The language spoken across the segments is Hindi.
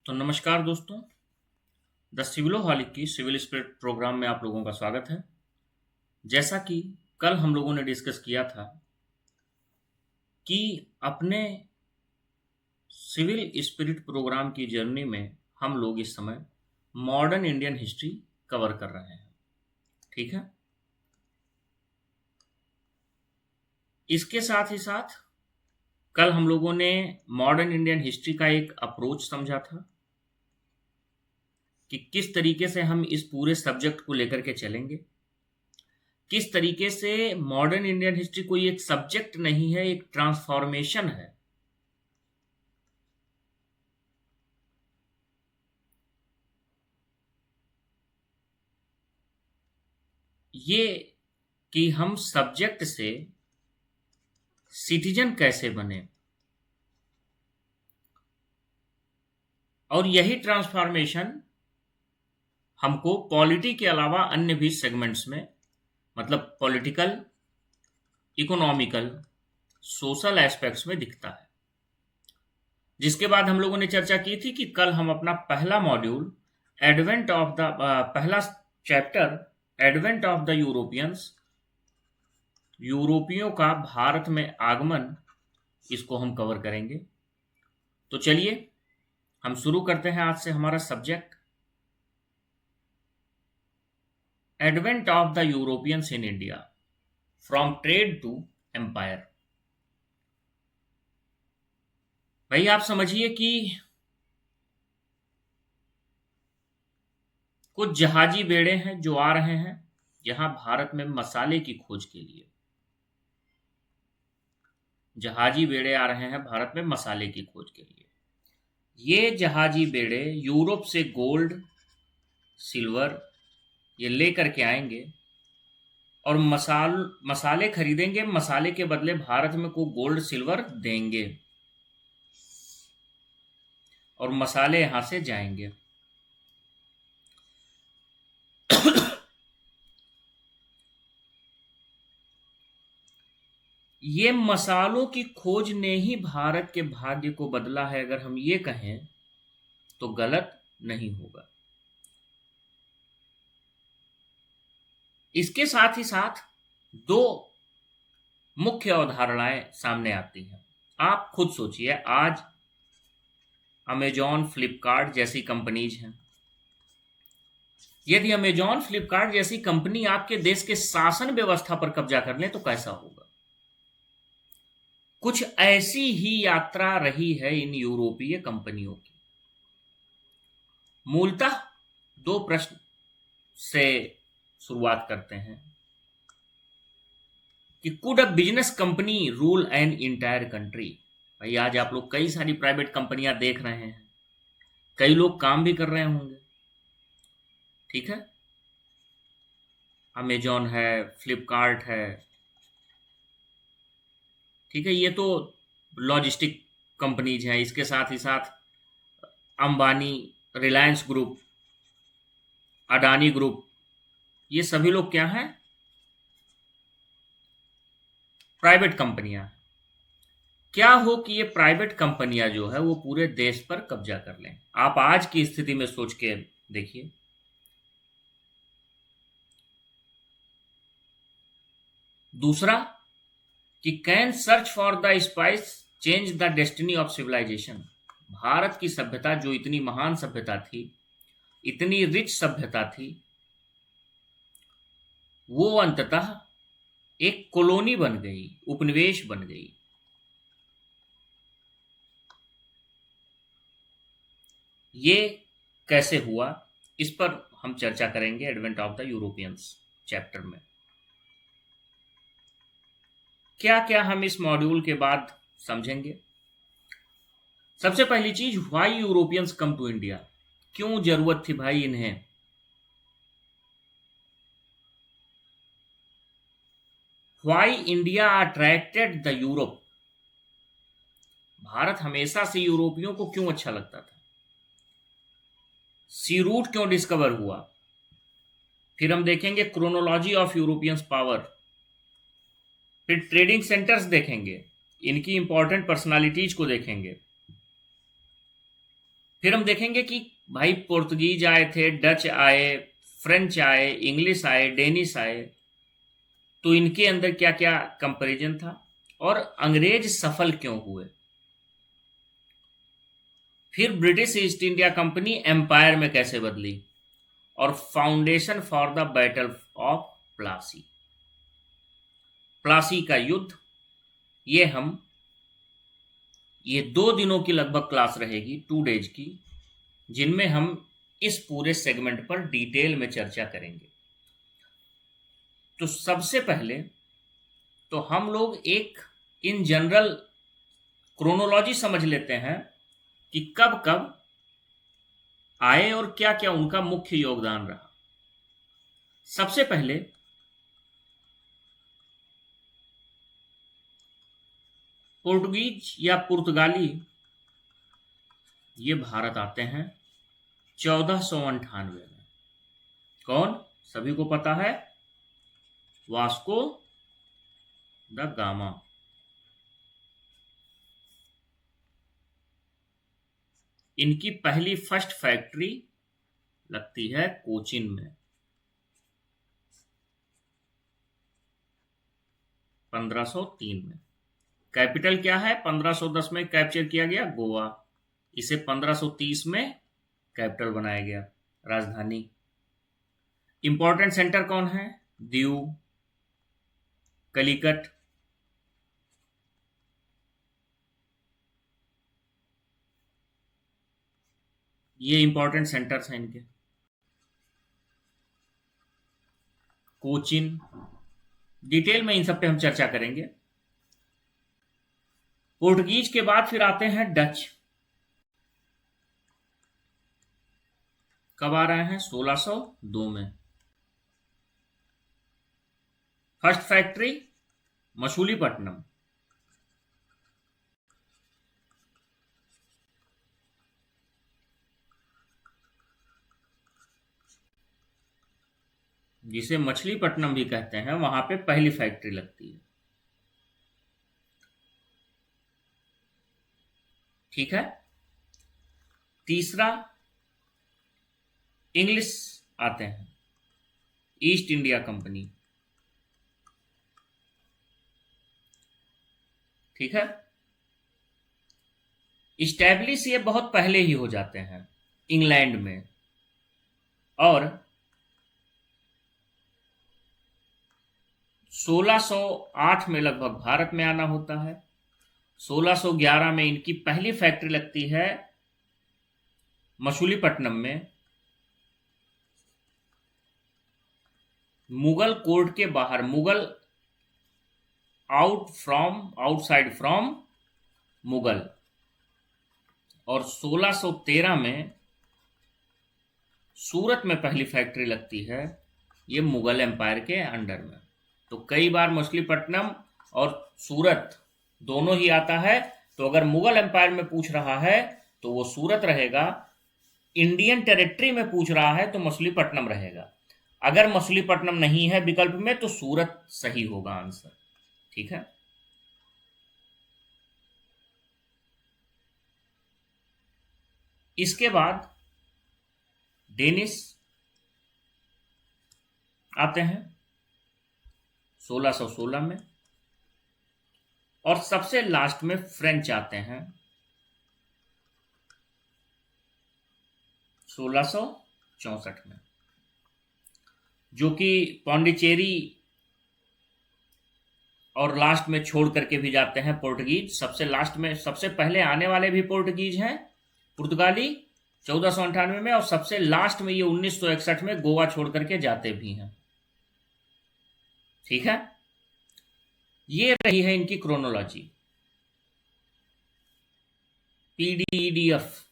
तो नमस्कार दोस्तों। द सिविलोहॉलिक की सिविल स्पिरिट प्रोग्राम में आप लोगों का स्वागत है। जैसा कि कल हम लोगों ने डिस्कस किया था कि अपने सिविल स्पिरिट प्रोग्राम की जर्नी में हम लोग इस समय मॉडर्न इंडियन हिस्ट्री कवर कर रहे हैं। ठीक है। इसके साथ ही साथ कल हम लोगों ने मॉडर्न इंडियन हिस्ट्री का एक अप्रोच समझा था कि किस तरीके से हम इस पूरे सब्जेक्ट को लेकर के चलेंगे, किस तरीके से मॉडर्न इंडियन हिस्ट्री कोई एक सब्जेक्ट नहीं है, एक ट्रांसफॉर्मेशन है। ये कि हम सब्जेक्ट से सिटीजन कैसे बने, और यही ट्रांसफॉर्मेशन हमको पॉलिटी के अलावा अन्य भी सेगमेंट्स में, मतलब पॉलिटिकल, इकोनॉमिकल, सोशल एस्पेक्ट्स में दिखता है। जिसके बाद हम लोगों ने चर्चा की थी कि कल हम अपना पहला मॉड्यूल एडवेंट ऑफ द पहला chapter advent of the Europeans, यूरोपियों का भारत में आगमन, इसको हम कवर करेंगे। तो चलिए हम शुरू करते हैं आज से हमारा subject advent of the Europeans in India from trade to empire. भाई आप समझिए कि कुछ जहाजी बेड़े हैं जो आ रहे हैं यहां भारत में मसाले की खोज के लिए। जहाजी बेड़े आ रहे हैं भारत में मसाले की खोज के लिए। ये जहाजी बेड़े यूरोप से गोल्ड, सिल्वर ये लेकर के आएंगे और मसाले खरीदेंगे, मसाले के बदले भारत में को गोल्ड सिल्वर देंगे और मसाले यहां से जाएंगे। ये मसालों की खोज ने ही भारत के भाग्य को बदला है, अगर हम ये कहें तो गलत नहीं होगा। इसके साथ ही साथ दो मुख्य अवधारणाएं सामने आती हैं। आप खुद सोचिए, आज अमेजॉन, फ्लिपकार्ट जैसी कंपनीज हैं। यदि अमेजॉन, फ्लिपकार्ट जैसी कंपनी आपके देश के शासन व्यवस्था पर कब्जा कर ले तो कैसा होगा? कुछ ऐसी ही यात्रा रही है इन यूरोपीय कंपनियों की। मूलतः दो प्रश्न से शुरुआत करते हैं कि could a business company rule an entire country. भाई आज आप लोग कई सारी प्राइवेट कंपनियां देख रहे हैं, कई लोग काम भी कर रहे होंगे। ठीक है, अमेजॉन है, फ्लिपकार्ट है, ठीक है, ये तो लॉजिस्टिक कंपनीज हैं। इसके साथ ही साथ अंबानी, रिलायंस ग्रुप, अडानी ग्रुप, ये सभी लोग क्या हैं? प्राइवेट कंपनियां। क्या हो कि ये प्राइवेट कंपनियां जो है वो पूरे देश पर कब्जा कर लें। आप आज की स्थिति में सोच के देखिए। दूसरा कि can search for the spice change the destiny of civilization. Bharat की सभ्यता जो इतनी महान सभ्यता थी, इतनी रिच सभ्यता थी, वो अंततः एक कॉलोनी बन गई, उपनिवेश बन गई। ये कैसे हुआ, इस पर हम चर्चा करेंगे advent of the Europeans chapter में। क्या क्या हम इस मॉड्यूल के बाद समझेंगे? सबसे पहली चीज, why Europeans come to India. क्यों जरूरत थी भाई इन्हें? Why India attracted the Europe. Bharat हमेशा से यूरोपियों को क्यों अच्छा लगता था? सी रूट क्यों डिस्कवर हुआ? फिर हम देखेंगे क्रोनोलॉजी ऑफ यूरोपियंस पावर। फिर ट्रेडिंग सेंटर्स देखेंगे, इनकी इंपॉर्टेंट पर्सनालिटीज को देखेंगे। फिर हम देखेंगे कि भाई पोर्तुगीज आए थे, डच आए, फ्रेंच आए, इंग्लिश आए, डेनिश आए, तो इनके अंदर क्या क्या कंपैरिजन था और अंग्रेज सफल क्यों हुए। फिर British East India company empire में कैसे बदली, और foundation for the battle of Plassey, Plassey का युद्ध। ये 2 दिनों की लगभग क्लास रहेगी, 2 डेज की, जिनमें हम इस पूरे सेगमेंट पर डिटेल में चर्चा करेंगे। तो सबसे पहले तो हम लोग एक इन जनरल क्रोनोलॉजी समझ लेते हैं कि कब कब आए और क्या क्या उनका मुख्य योगदान रहा। सबसे पहले पोर्टुगीज या पुर्तगाली ये भारत आते हैं 1498 में। कौन? सभी को पता है, वास्को द गामा। इनकी पहली फर्स्ट फैक्ट्री लगती है कोचिन में 1503 में। कैपिटल क्या है? 1510 में कैप्चर किया गया गोवा, इसे 1530 में कैपिटल बनाया गया, राजधानी। इंपॉर्टेंट सेंटर कौन है? दीव, कलिकट, ये इंपॉर्टेंट सेंटर्स हैं इनके। कोचिन, डिटेल में इन सब पे हम चर्चा करेंगे। पोर्टुगीज के बाद फिर आते हैं डच। कब आ रहे हैं? 1602 में। फर्स्ट फैक्ट्री मछलीपट्टनम, जिसे मछलीपट्टनम भी कहते हैं, वहां पे पहली फैक्ट्री लगती है। ठीक है। तीसरा, इंग्लिश आते हैं, ईस्ट इंडिया कंपनी। ठीक है। इस्टेब्लिश ये बहुत पहले ही हो जाते हैं इंग्लैंड में, और 1608 में लगभग भारत में आना होता है। 1611 में इनकी पहली फैक्ट्री लगती है मछलीपट्टनम में, मुगल कोर्ट के बाहर, मुगल आउटसाइड फ्रॉम मुगल। और 1613 में सूरत में पहली फैक्ट्री लगती है, ये मुगल एम्पायर के अंडर में। तो कई बार मछलीपट्टनम और सूरत दोनों ही आता है, तो अगर मुगल एम्पायर में पूछ रहा है तो वो सूरत रहेगा, इंडियन टेरिटरी में पूछ रहा है तो मछलीपट्टनम रहेगा। अगर मछलीपट्टनम नहीं है विकल्प में तो सूरत सही होगा आंसर। ठीक है। इसके बाद डेनिश आते हैं 1616 में, और सबसे लास्ट में फ्रेंच आते हैं 1664 में, जो कि पौंडीचेरी और लास्ट में छोड़ करके भी जाते हैं पोर्टुगीज। सबसे लास्ट में, सबसे पहले आने वाले भी पोर्टुगीज हैं, पुर्तगाली 1498 में, और सबसे लास्ट में ये 1961 में गोवा छोड़ करके जाते भी हैं। ठीक है। ये रही है इनकी क्रोनोलॉजी, पीडीईडीएफ,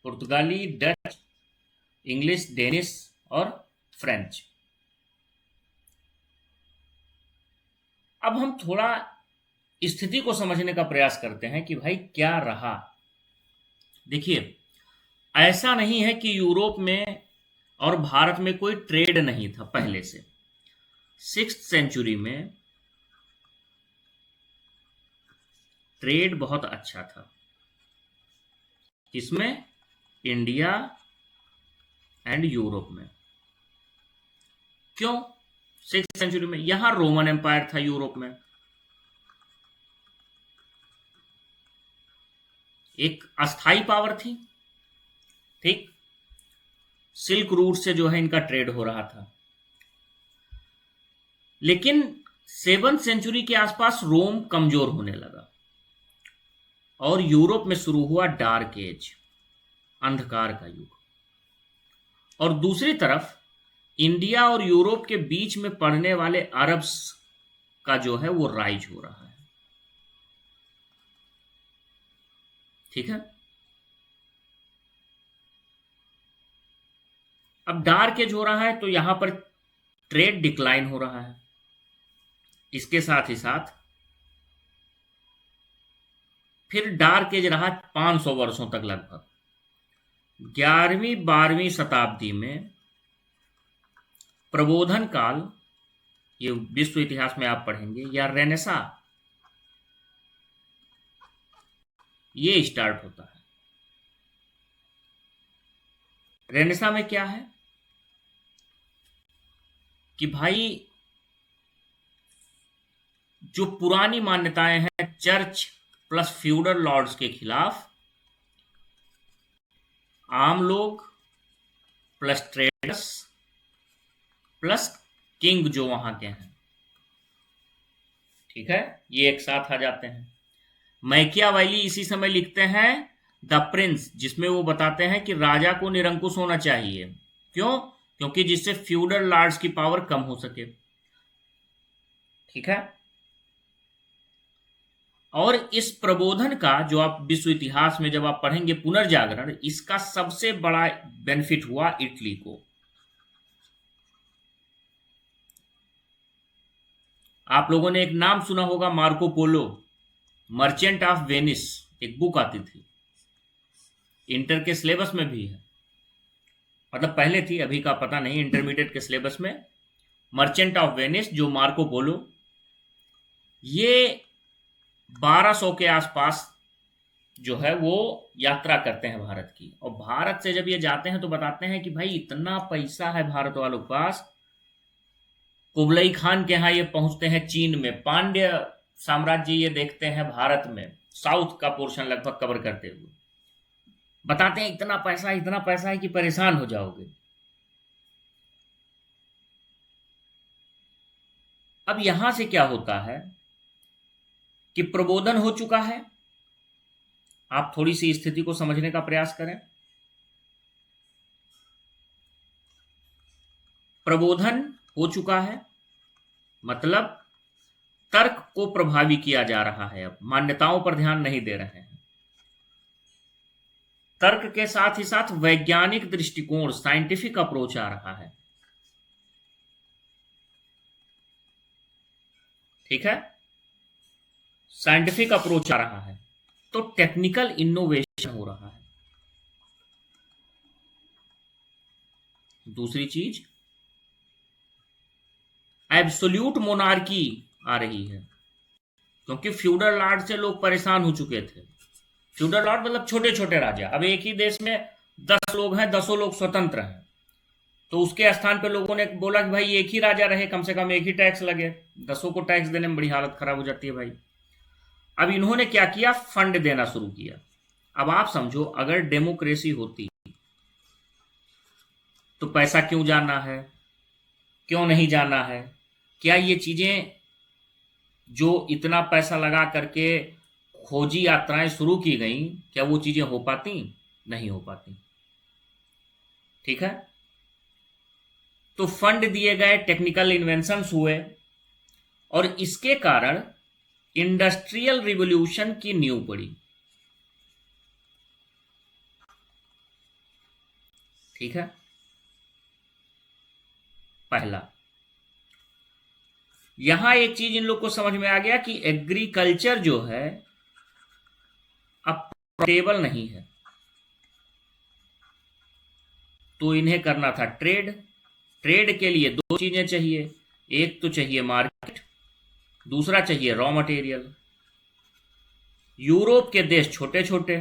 पुर्तगाली, डच, इंग्लिश, डेनिश और फ्रेंच। अब हम थोड़ा स्थिति को समझने का प्रयास करते हैं कि भाई क्या रहा। देखिए, ऐसा नहीं है कि यूरोप में और भारत में कोई ट्रेड नहीं था पहले से। 6th सेंचुरी में ट्रेड बहुत अच्छा था। किसमें? इंडिया एंड यूरोप में। क्यों? 6th सेंचुरी में यहां रोमन एम्पायर था यूरोप में, एक अस्थाई पावर थी, ठीक। सिल्क रूट से जो है इनका ट्रेड हो रहा था। लेकिन 7th सेंचुरी के आसपास रोम कमजोर होने लगा और यूरोप में शुरू हुआ डार्क एज, अंधकार का युग। और दूसरी तरफ इंडिया और यूरोप के बीच में पड़ने वाले अरब्स का जो है वो राइज हो रहा है, ठीक है। अब डार्क एज हो रहा है तो यहां पर ट्रेड डिक्लाइन हो रहा है। इसके साथ ही साथ फिर डार्क एज रहा 500 वर्षों तक लगभग। 11वीं 12वीं शताब्दी में प्रबोधन काल, ये विश्व इतिहास में आप पढ़ेंगे, या रेनेसा, ये स्टार्ट होता है। रेनेसा में क्या है कि भाई जो पुरानी मान्यताएं हैं चर्च प्लस फ्यूडल लॉर्ड्स के खिलाफ, आम लोग प्लस ट्रेडर्स प्लस किंग जो वहां के हैं, ठीक है, ये एक साथ आ जाते हैं। मैकियावेली इसी समय लिखते हैं द प्रिंस, जिसमें वो बताते हैं कि राजा को निरंकुश होना चाहिए। क्यों? क्योंकि जिससे फ्यूडल लॉर्ड्स की पावर कम हो सके, ठीक है। और इस प्रबोधन का जो आप विश्व इतिहास में जब आप पढ़ेंगे पुनर्जागरण, इसका सबसे बड़ा बेनिफिट हुआ इटली को। आप लोगों ने एक नाम सुना होगा, Marco Polo, merchant of Venice, एक बुक आती थी, इंटर के सिलेबस में भी है, मतलब पहले थी, अभी का पता नहीं, इंटरमीडिएट के सिलेबस में मर्चेंट ऑफ वेनिस, जो मार्को पोलो, ये 1200 के आसपास जो है वो यात्रा करते हैं भारत की। और भारत से जब ये जाते हैं तो बताते हैं कि भाई इतना पैसा है भारत वालों के पास। कुबलई खान के यहाँ ये पहुंचते हैं चीन में, पांड्य साम्राज्य ये देखते हैं भारत में, साउथ का पोर्शन लगभग कवर करते हुए, बताते हैं इतना पैसा है कि परेशान हो जाओगे। अब यहां से क्या होता है कि प्रबोधन हो चुका है। आप थोड़ी सी स्थिति को समझने का प्रयास करें। प्रबोधन हो चुका है, मतलब तर्क को प्रभावी किया जा रहा है, अब मान्यताओं पर ध्यान नहीं दे रहे हैं। तर्क के साथ ही साथ वैज्ञानिक दृष्टिकोण, साइंटिफिक अप्रोच आ रहा है, ठीक है, साइंटिफिक अप्रोच आ रहा है, तो टेक्निकल इनोवेशन हो रहा है। दूसरी चीज, एब्सोल्यूट मोनार्की आ रही है, क्योंकि फ्यूडल लॉर्ड से लोग परेशान हो चुके थे। फ्यूडल लॉर्ड मतलब छोटे छोटे राजा। अब एक ही देश में 10 लोग हैं, 10 लोग स्वतंत्र हैं, तो उसके स्थान पे लोगों ने बोला कि भाई एक ही राजा रहे, कम से कम एक ही टैक्स लगे। 10 को टैक्स देने में बड़ी हालत खराब हो जाती है भाई। अब इन्होंने क्या किया, फंड देना शुरू किया। अब आप समझो, अगर डेमोक्रेसी होती तो पैसा क्यों जाना है, क्यों नहीं जाना है? क्या ये चीजें जो इतना पैसा लगा करके खोजी यात्राएं शुरू की गई, क्या वो चीजें हो पाती? नहीं हो पाती, ठीक है। तो फंड दिए गए, टेक्निकल इन्वेंशंस हुए, और इसके कारण इंडस्ट्रियल रिवॉल्यूशन की नींव पड़ी, ठीक है। पहला, यहां एक चीज इन लोग को समझ में आ गया कि एग्रीकल्चर जो है अब प्रॉफिटेबल नहीं है, तो इन्हें करना था ट्रेड। ट्रेड के लिए दो चीजें चाहिए, एक तो चाहिए मार्केट, दूसरा चाहिए रॉ मटेरियल। यूरोप के देश छोटे छोटे,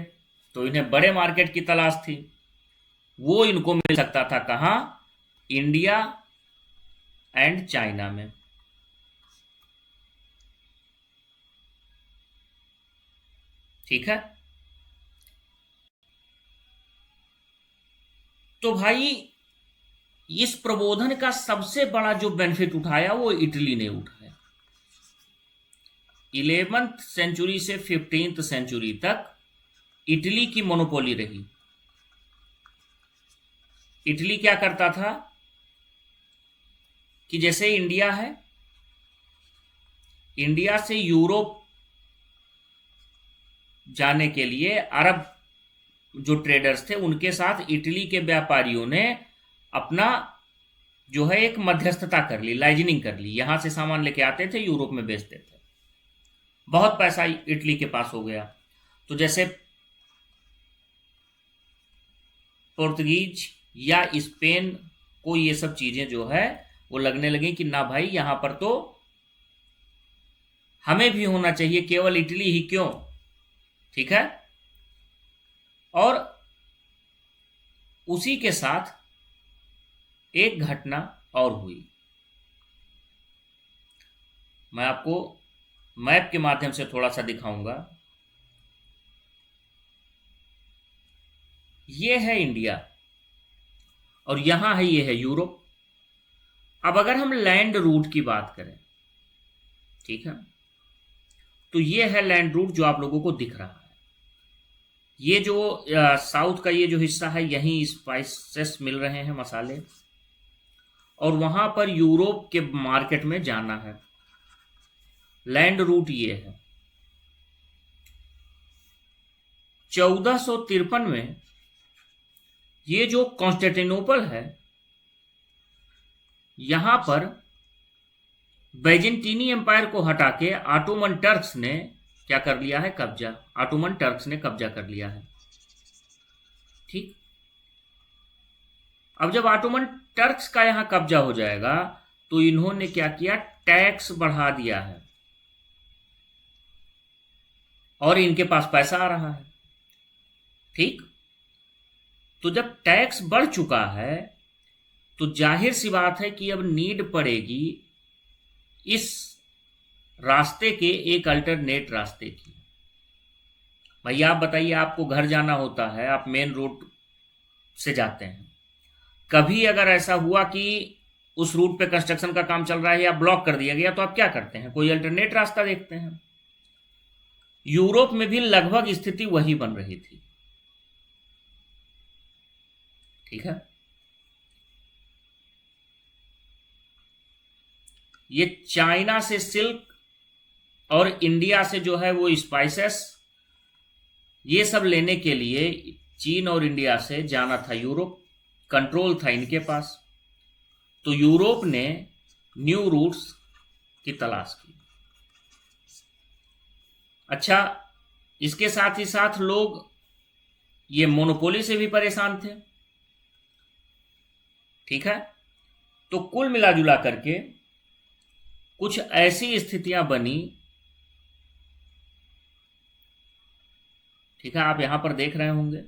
तो इन्हें बड़े मार्केट की तलाश थी। वो इनको मिल सकता था कहाँ? इंडिया एंड चाइना में। ठीक है। तो भाई इस प्रबोधन का सबसे बड़ा जो बेनिफिट उठाया वो इटली ने उठाया। 11th सेंचुरी से 15th सेंचुरी तक इटली की मोनोपोली रही। इटली क्या करता था कि जैसे इंडिया है, इंडिया से यूरोप जाने के लिए अरब जो ट्रेडर्स थे उनके साथ इटली के व्यापारियों ने अपना जो है एक मध्यस्थता कर ली, लाइजनिंग कर ली। यहां से सामान लेके आते थे, यूरोप में बेचते थे। बहुत पैसा इटली के पास हो गया। तो जैसे पुर्तगीज या स्पेन को ये सब चीजें जो है वो लगने लगी कि ना भाई यहां पर तो हमें भी होना चाहिए, केवल इटली ही क्यों। ठीक है। और उसी के साथ एक घटना और हुई। मैं आपको मैप के माध्यम से थोड़ा सा दिखाऊंगा। ये है इंडिया और यहां है, ये है यूरोप। अब अगर हम लैंड रूट की बात करें, ठीक है, तो ये है लैंड रूट जो आप लोगों को दिख रहा है। ये जो साउथ का ये जो हिस्सा है, यहीं स्पाइसेस मिल रहे हैं, मसाले, और वहां पर यूरोप के मार्केट में जाना है। लैंड रूट ये है। 1453 में ये जो कॉन्स्टेंटिनोपल है, यहां पर बैजेंटीनी एम्पायर को हटा के ऑटोमन टर्क्स ने क्या कर लिया है? कब्जा। ऑटोमन टर्क्स ने कब्जा कर लिया है। ठीक। अब जब ऑटोमन टर्क्स का यहां कब्जा हो जाएगा तो इन्होंने क्या किया? टैक्स बढ़ा दिया है और इनके पास पैसा आ रहा है। ठीक। तो जब टैक्स बढ़ चुका है तो जाहिर सी बात है कि अब नीड पड़ेगी इस रास्ते के एक अल्टरनेट रास्ते की। भैया आप बताइए, आपको घर जाना होता है, आप मेन रोड से जाते हैं, कभी अगर ऐसा हुआ कि उस रूट पे कंस्ट्रक्शन का काम चल रहा है या ब्लॉक कर दिया गया, तो आप क्या करते हैं? कोई अल्टरनेट रास्ता देखते हैं। यूरोप में भी लगभग स्थिति वही बन रही थी। ठीक है। ये चाइना से सिल्क और इंडिया से जो है वो स्पाइसेस, ये सब लेने के लिए चीन और इंडिया से जाना था यूरोप। कंट्रोल था इनके पास। तो यूरोप ने न्यू रूट्स की तलाश की। अच्छा, इसके साथ ही साथ लोग ये मोनोपोली से भी परेशान थे। ठीक है। तो कुल मिलाजुला करके कुछ ऐसी स्थितियां बनी। ठीक है, आप यहां पर देख रहे होंगे।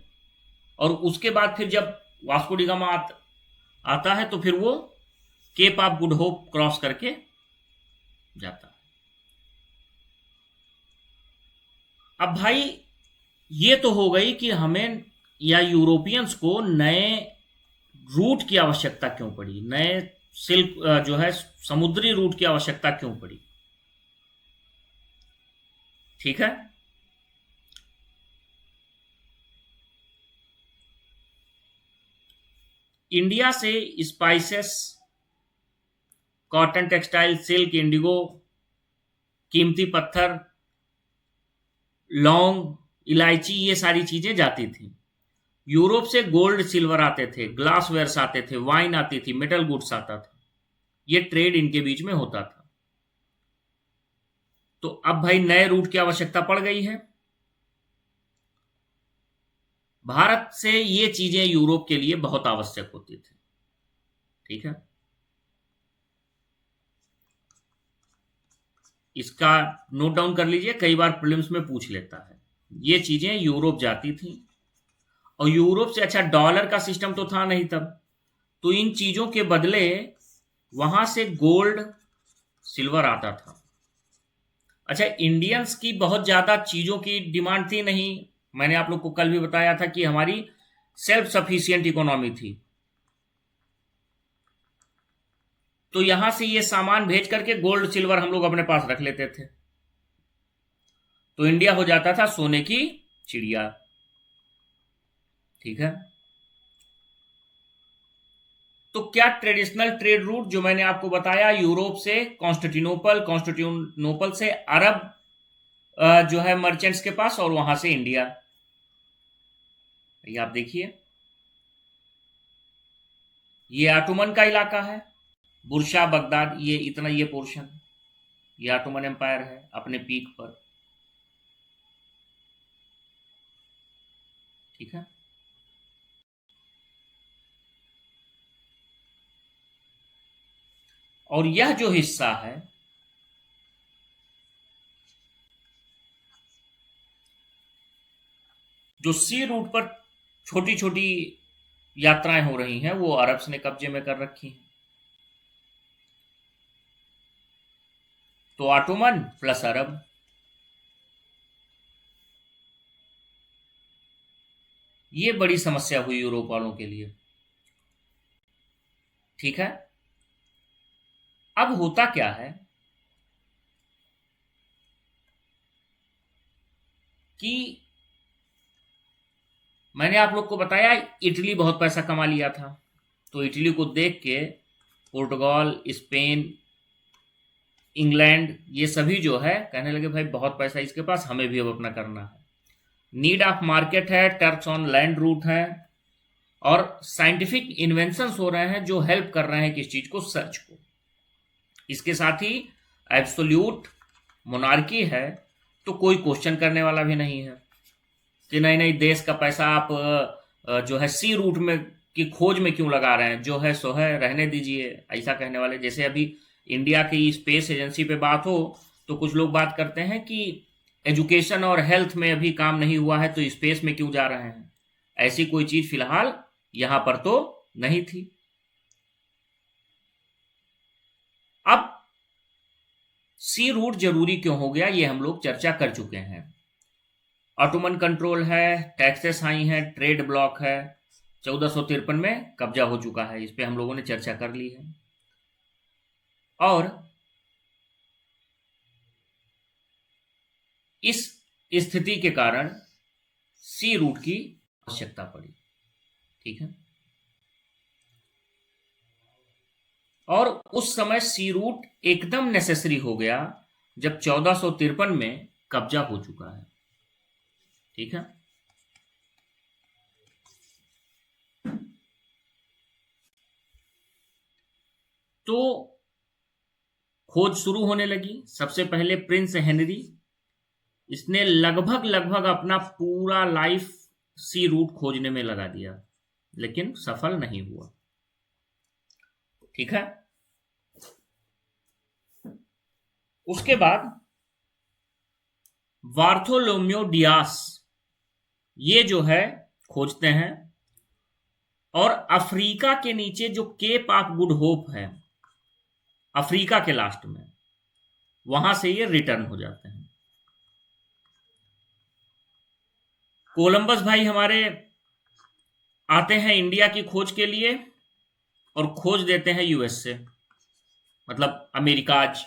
और उसके बाद फिर जब वास्को डी गामा आता है तो फिर वो Cape of Good Hope cross करके जाता है। अब भाई ये तो हो गई कि हमें या यूरोपियंस को नए रूट की आवश्यकता क्यों पड़ी, नए सिल्क जो है समुद्री रूट की आवश्यकता क्यों पड़ी। ठीक है। इंडिया से spices, cotton, textile, silk, Indigo, कीमती पत्थर, लौंग, इलायची, ये सारी चीजें जाती थी। यूरोप से गोल्ड सिल्वर आते थे, ग्लासवेयर्स आते थे, वाइन आती थी, मेटल गुड्स आता था। ये ट्रेड इनके बीच में होता था। तो अब भाई नए रूट की आवश्यकता पड़ गई है। भारत से ये चीजें यूरोप के लिए बहुत आवश्यक होती थी। ठीक है। इसका नोट डाउन कर लीजिए, कई बार प्रीलिम्स में पूछ लेता है। ये चीजें यूरोप जाती थी और यूरोप से, अच्छा डॉलर का सिस्टम तो था नहीं तब, तो इन चीजों के बदले वहां से गोल्ड सिल्वर आता था। अच्छा, इंडियंस की बहुत ज्यादा चीजों की डिमांड थी नहीं, मैंने आप लोग को कल भी बताया था कि हमारी सेल्फ सफिशिएंट इकोनॉमी थी, तो यहां से ये सामान भेज करके गोल्ड सिल्वर हम लोग अपने पास रख लेते थे, तो इंडिया हो जाता था सोने की चिड़िया। ठीक है, तो क्या ट्रेडिशनल ट्रेड रूट जो मैंने आपको बताया, यूरोप से कॉन्स्टेंटिनोपल, कॉन्स्टेंटिनोपल से अरब जो है मर्चेंट्स के पास, और वहां से इंडिया। ये आप देखिए, ये ऑटोमन का इलाका है, बुरशा बगदाद, ये इतना ये पोर्शन, ये ऑटोमन एम्पायर है अपने पीक पर। ठीक है, और यह जो हिस्सा है, जो सी रूट पर छोटी छोटी यात्राएं हो रही हैं, वो अरब्स ने कब्जे में कर रखी हैं। तो ऑटोमन प्लस अरब, ये बड़ी समस्या हुई यूरोप वालों के लिए। ठीक है, अब होता क्या है कि मैंने आप लोग को बताया इटली बहुत पैसा कमा लिया था, तो इटली को देख के पुर्तगाल, स्पेन, इंग्लैंड, ये सभी जो है कहने लगे भाई बहुत पैसा इसके पास, हमें भी अब अपना करना है। नीड ऑफ मार्केट है, टर्क्स ऑन लैंड रूट है, और साइंटिफिक इन्वेंशंस हो रहे हैं जो हेल्प कर रहे हैं किस चीज को, सर्च को। इसके साथ ही एब्सोल्यूट मोनार्की है, तो कोई क्वेश्चन करने वाला भी नहीं है कि नहीं नहीं देश का पैसा आप जो है सी रूट में की खोज में क्यों लगा रहे हैं, जो है सो है, रहने दीजिए, ऐसा कहने वाले। जैसे अभी इंडिया की स्पेस एजेंसी पे बात हो तो कुछ लोग बात करते हैं कि एजुकेशन और हेल्थ में अभी काम नहीं हुआ है तो स्पेस में क्यों जा रहे हैं, ऐसी कोई चीज फिलहाल यहां पर तो नहीं थी। अब सी रूट जरूरी क्यों हो गया, ये हम लोग चर्चा कर चुके हैं। ऑटोमन कंट्रोल है, टैक्सेस हाई है, ट्रेड ब्लॉक है, 1453 में कब्जा हो चुका है, इस पे हम लोगों ने चर्चा कर ली है। और इस स्थिति के कारण सी रूट की आवश्यकता पड़ी। ठीक है, और उस समय सी रूट एकदम नेसेसरी हो गया जब 1453 में कब्जा हो चुका है। ठीक है, तो खोज शुरू होने लगी। सबसे पहले प्रिंस हेनरी, इसने लगभग लगभग अपना पूरा लाइफ सी रूट खोजने में लगा दिया, लेकिन सफल नहीं हुआ। ठीक है, उसके बाद बार्थोलोम्यो डियास, ये जो है खोजते हैं, और अफ्रीका के नीचे जो केप ऑफ गुड होप है, अफ्रीका के लास्ट में, वहां से ये रिटर्न हो जाते हैं। कोलंबस भाई हमारे आते हैं इंडिया की खोज के लिए और खोज देते हैं यूएस से, मतलब अमेरिकाज।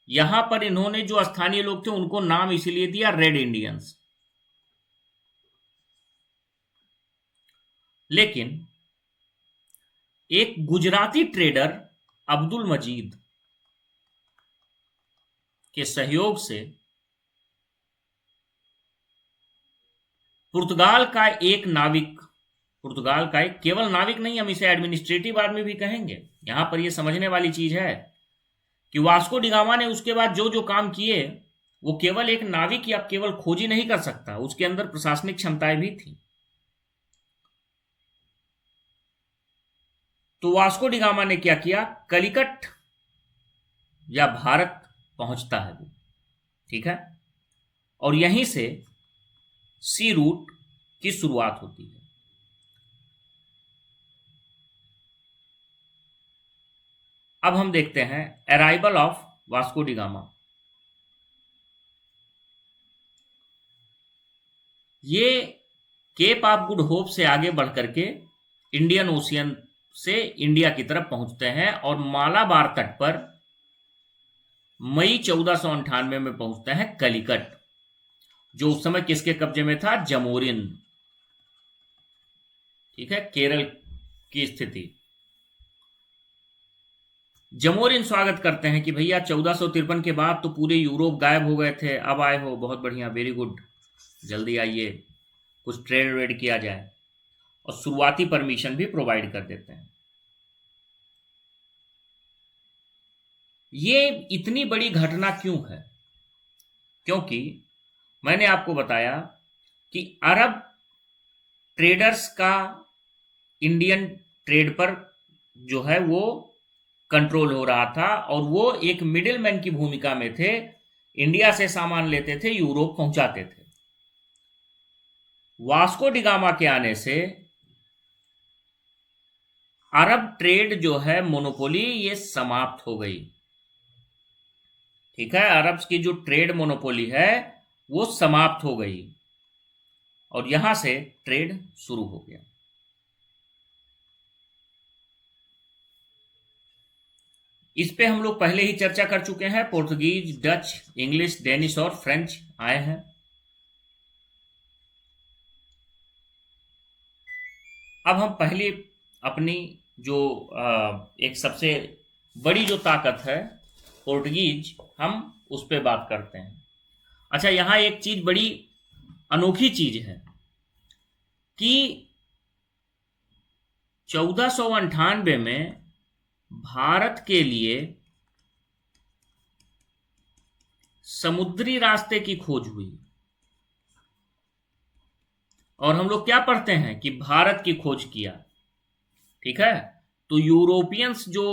यहां पर इन्होंने जो स्थानीय लोग थे उनको नाम इसीलिए दिया रेड इंडियंस। लेकिन एक गुजराती ट्रेडर अब्दुल मजीद के सहयोग से पुर्तगाल का एक नाविक, पुर्तगाल का एक, केवल नाविक नहीं, हम इसे एडमिनिस्ट्रेटिव आदमी भी कहेंगे, यहां पर यह समझने वाली चीज है कि वास्को डिगामा ने उसके बाद जो जो काम किए, वो केवल एक नाविक या केवल खोजी नहीं कर सकता, उसके अंदर प्रशासनिक क्षमताएं भी थी। तो वास्को डिगामा ने क्या किया, कलिकट या भारत पहुंचता है वो। ठीक है, और यहीं से सी रूट की शुरुआत होती है। अब हम देखते हैं arrival of Vasco D gamma. ये केप ऑफ गुड होप से आगे बढ़ करके इंडियन ओशियन से इंडिया की तरफ पहुंचते हैं और मालाबार तट पर मई 1498 में पहुंचते हैं कलिकट, जो उस समय किसके कब्जे में था? जमोरिन। ठीक है, केरल की स्थिति। जमोरिन स्वागत करते हैं कि भैया 1453 के बाद तो पूरे यूरोप गायब हो गए थे, अब आए हो, बहुत बढ़िया, वेरी गुड, जल्दी आइए, कुछ ट्रेड वेड किया जाए, और शुरुआती परमिशन भी प्रोवाइड कर देते हैं। ये इतनी बड़ी घटना क्यों है? क्योंकि मैंने आपको बताया कि अरब ट्रेडर्स का इंडियन ट्रेड पर जो है वो कंट्रोल हो रहा था, और वो एक मिडिलमैन की भूमिका में थे। इंडिया से सामान लेते थे, यूरोप पहुंचाते थे। वास्को डी गामा के आने से अरब ट्रेड जो है मोनोपोली ये समाप्त हो गई। ठीक है, अरब की जो ट्रेड मोनोपोली है वो समाप्त हो गई और यहां से ट्रेड शुरू हो गया। इस पे हम लोग पहले ही चर्चा कर चुके हैं। पोर्तुगीज, डच, इंग्लिश, डेनिश और फ्रेंच आए हैं। अब हम पहली अपनी जो एक सबसे बड़ी जो ताकत है पोर्टुगीज, हम उस पर बात करते हैं। अच्छा, यहां एक चीज बड़ी अनोखी चीज है कि 1498 में भारत के लिए समुद्री रास्ते की खोज हुई, और हम लोग क्या पढ़ते हैं कि भारत की खोज किया। ठीक है, तो यूरोपियंस जो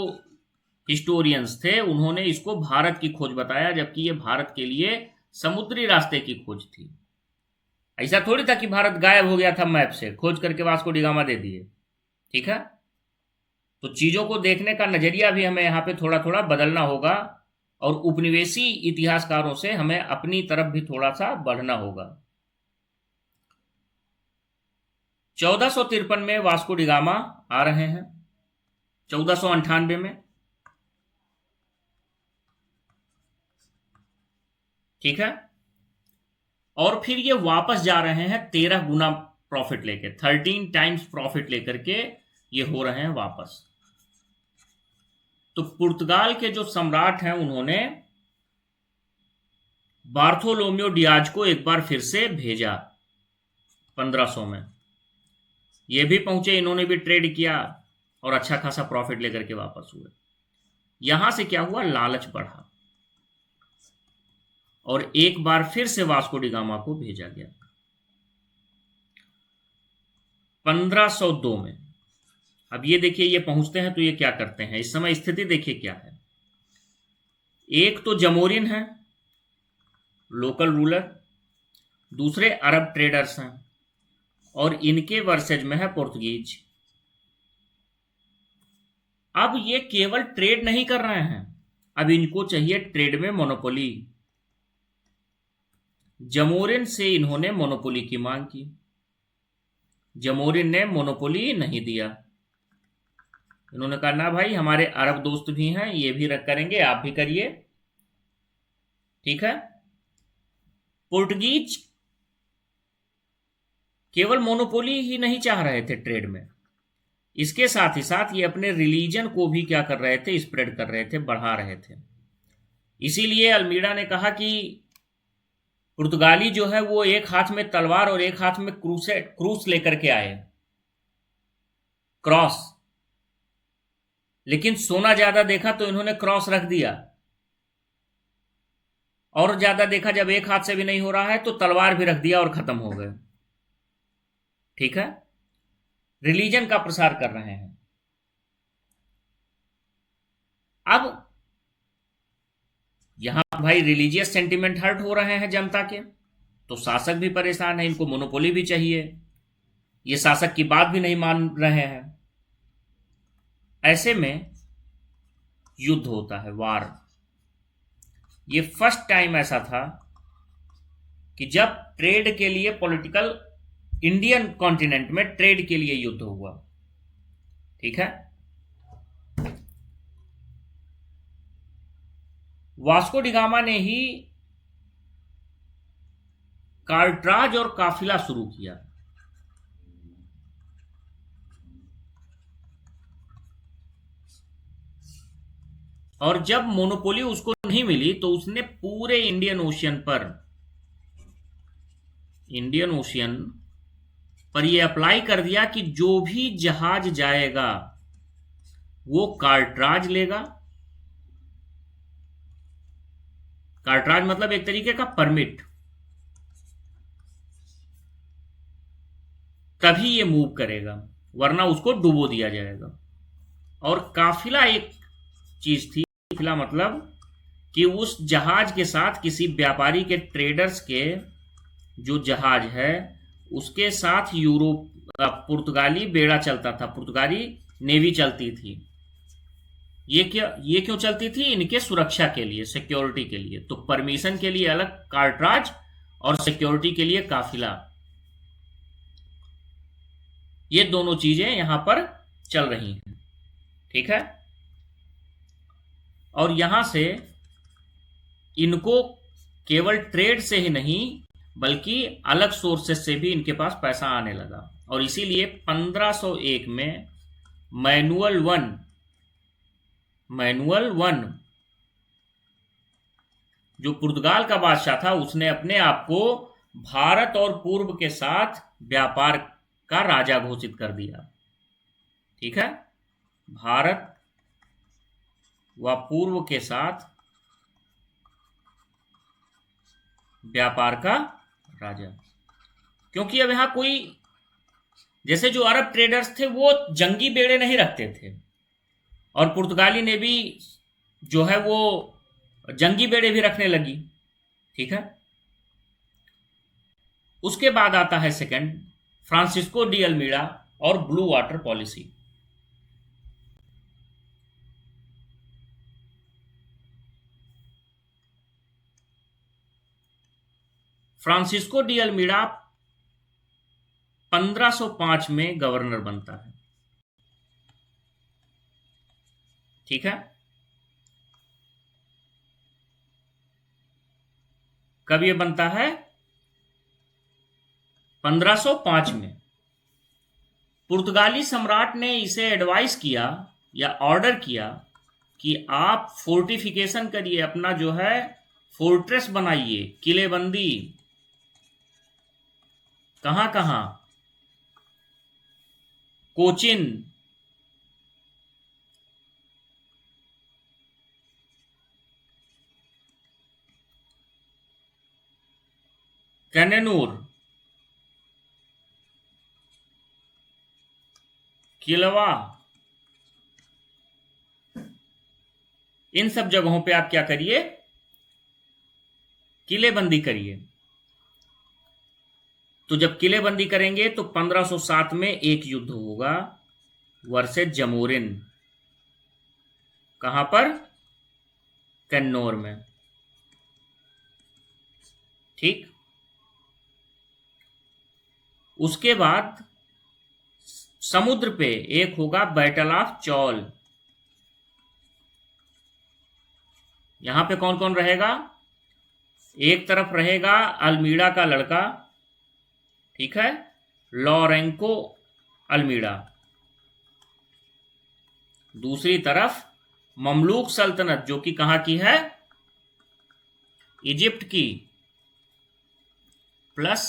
हिस्टोरियंस थे उन्होंने इसको भारत की खोज बताया, जबकि ये भारत के लिए समुद्री रास्ते की खोज थी। ऐसा थोड़ी था कि भारत गायब हो गया था मैप से, खोज करके वास्को डी गामा दे दिए। ठीक है, तो चीजों को देखने का नजरिया भी हमें यहाँ पे थोड़ा थोड़ा बदलना होगा, और उपनिवेशी इतिहासकारों से हमें अपनी तरफ भी थोड़ा सा बढ़ना होगा। 1453 में वास्को डी गामा आ रहे हैं, 1498 में। ठीक है, और फिर ये वापस जा रहे हैं 13 गुना प्रॉफिट लेके, 13 टाइम्स प्रॉफिट लेकर के ये हो रहे हैं वापस। तो पुर्तगाल के जो सम्राट हैं उन्होंने बार्थोलोम्यो डियाज को एक बार फिर से भेजा 1500 में। ये भी पहुंचे, इन्होंने भी ट्रेड किया और अच्छा खासा प्रॉफिट लेकर के वापस हुए। यहां से क्या हुआ? लालच बढ़ा और एक बार फिर से वास्को डी गामा को भेजा गया 1502 में। अब ये देखिए, ये पहुंचते हैं तो ये क्या करते हैं, इस समय स्थिति देखिए क्या है। एक तो जमोरिन है, लोकल रूलर, दूसरे अरब ट्रेडर्स हैं, और इनके वर्सेज में है पोर्तुगीज। अब ये केवल ट्रेड नहीं कर रहे हैं, अब इनको चाहिए ट्रेड में मोनोपोली। जमोरिन से इन्होंने मोनोपोली की मांग की, जमोरिन ने मोनोपोली नहीं दिया। इन्होंने कहा ना भाई, हमारे अरब दोस्त भी हैं, ये भी करेंगे, आप भी करिए। ठीक है, पोर्टुगीज केवल मोनोपोली ही नहीं चाह रहे थे ट्रेड में, इसके साथ ही साथ ये अपने रिलीजन को भी क्या कर रहे थे? स्प्रेड कर रहे थे, बढ़ा रहे थे। इसीलिए अल्मीडा ने कहा कि पुर्तगाली जो है वो एक हाथ में तलवार और एक हाथ में क्रूस लेकर के आए, क्रॉस। लेकिन सोना ज्यादा देखा तो इन्होंने क्रॉस रख दिया, और ज्यादा देखा जब एक हाथ से भी नहीं हो रहा है तो तलवार भी रख दिया और खत्म हो गए। ठीक है, रिलीजन का प्रसार कर रहे हैं। अब यहां भाई रिलीजियस सेंटिमेंट हर्ट हो रहे हैं जनता के, तो शासक भी परेशान है, इनको मोनोपोली भी चाहिए। ये शासक की बात भी नहीं मान रहे हैं। ऐसे में युद्ध होता है, वार। ये फर्स्ट टाइम ऐसा था कि जब ट्रेड के लिए, पॉलिटिकल, इंडियन कॉन्टिनेंट में ट्रेड के लिए युद्ध हुआ। ठीक है। वास्को डिगामा ने ही कार्टराज और काफिला शुरू किया। और जब मोनोपोली उसको नहीं मिली तो उसने पूरे इंडियन ओशियन पर यह अप्लाई कर दिया कि जो भी जहाज जाएगा वो कार्टराज लेगा। कार्टराज मतलब एक तरीके का परमिट, तभी ये मूव करेगा, वरना उसको डुबो दिया जाएगा। और काफिला एक चीज थी। काफिला मतलब कि उस जहाज के साथ किसी व्यापारी के, ट्रेडर्स के जो जहाज है उसके साथ पुर्तगाली बेड़ा चलता था, पुर्तगाली नेवी चलती थी। ये क्यों चलती थी? इनके सुरक्षा के लिए, सिक्योरिटी के लिए। तो परमिशन के लिए अलग कार्टराज और सिक्योरिटी के लिए काफिला। ये दोनों चीजें यहां पर चल रही हैं। ठीक है। और यहां से इनको केवल ट्रेड से ही नहीं बल्कि अलग सोर्सेस से भी इनके पास पैसा आने लगा। और इसीलिए 1501 में मैनुअल वन जो पुर्तगाल का बादशाह था, उसने अपने आप को भारत और पूर्व के साथ व्यापार का राजा घोषित कर दिया। ठीक है। भारत व पूर्व के साथ व्यापार का राजा। क्योंकि अब यहां कोई, जैसे जो अरब ट्रेडर्स थे वो जंगी बेड़े नहीं रखते थे, और पुर्तगाली ने भी जो है वो जंगी बेड़े भी रखने लगी। ठीक है। उसके बाद आता है सेकंड, फ्रांसिस्को डी अल्मीड़ा और blue water policy. Francisco de Almeida 1505 में गवर्नर बनता है। ठीक है। कब ये बनता है? 1505 में। पुर्तगाली सम्राट ने इसे एडवाइस किया या ऑर्डर किया कि आप फोर्टिफिकेशन करिए, अपना जो है फोर्ट्रेस बनाइए, किलेबंदी। कहां कहां? कोचिन, कन्नूर, किलवा, इन सब जगहों पे आप क्या करिए? किलेबंदी करिए। तो जब किलेबंदी करेंगे तो 1507 में एक युद्ध होगा वर्सेस जमोरिन। कहां पर? कन्नौर में। ठीक। उसके बाद समुद्र पे एक होगा बैटल ऑफ चौल। यहां पे कौन कौन रहेगा? एक तरफ रहेगा अल्मीड़ा का लड़का, ठीक है, लॉरेंको अल्मीड़ा। दूसरी तरफ ममलूक सल्तनत, जो कि कहां की है? इजिप्ट की, प्लस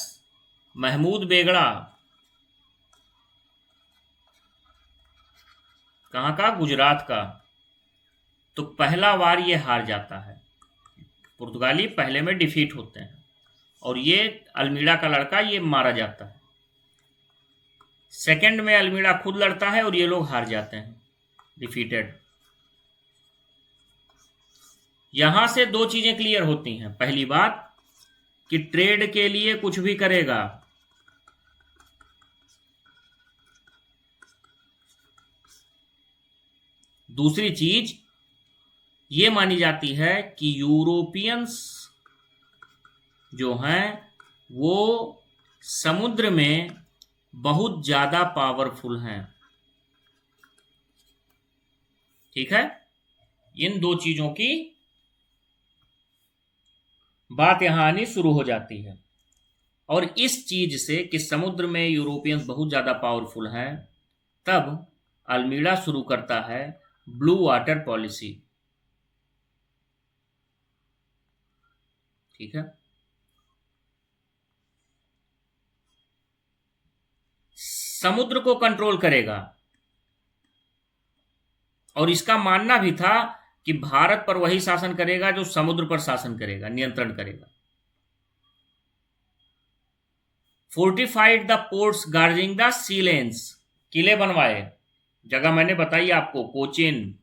महमूद बेगड़ा। कहां का? गुजरात का। तो पहला वार ये हार जाता है, पुर्तगाली पहले में डिफीट होते हैं, और ये अल्मीड़ा का लड़का ये मारा जाता है। सेकंड में अल्मीड़ा खुद लड़ता है और ये लोग हार जाते हैं, डिफीटेड। यहां से दो चीजें क्लियर होती हैं। पहली बात कि ट्रेड के लिए कुछ भी करेगा, दूसरी चीज ये मानी जाती है कि यूरोपियंस जो हैं वो समुद्र में बहुत ज्यादा पावरफुल हैं। ठीक है, इन दो चीजों की बात यहां आनी शुरू हो जाती है। और इस चीज से कि समुद्र में यूरोपियंस बहुत ज्यादा पावरफुल हैं, तब अल्मीड़ा शुरू करता है ब्लू वाटर पॉलिसी। ठीक है, समुद्र को कंट्रोल करेगा। और इसका मानना भी था कि भारत पर वही शासन करेगा जो समुद्र पर शासन करेगा, नियंत्रण करेगा। Fortified the ports guarding the sea lanes, किले बनवाए। जगह मैंने बताई आपको, कोचिन।